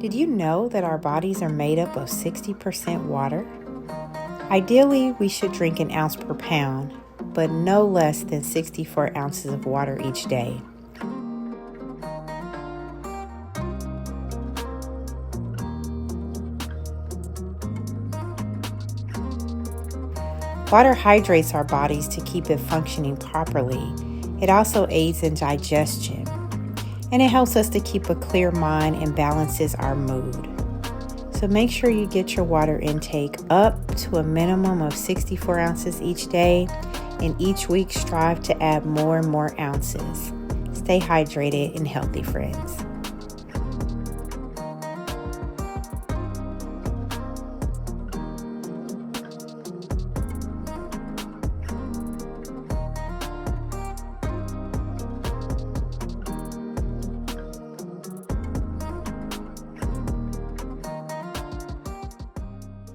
Did you know that our bodies are made up of 60% water? Ideally, we should drink an ounce per pound, but no less than 64 ounces of water each day. Water hydrates our bodies to keep it functioning properly. It also aids in digestion, and it helps us to keep a clear mind and balances our mood. So make sure you get your water intake up to a minimum of 64 ounces each day, and each week strive to add more and more ounces. Stay hydrated and healthy, friends.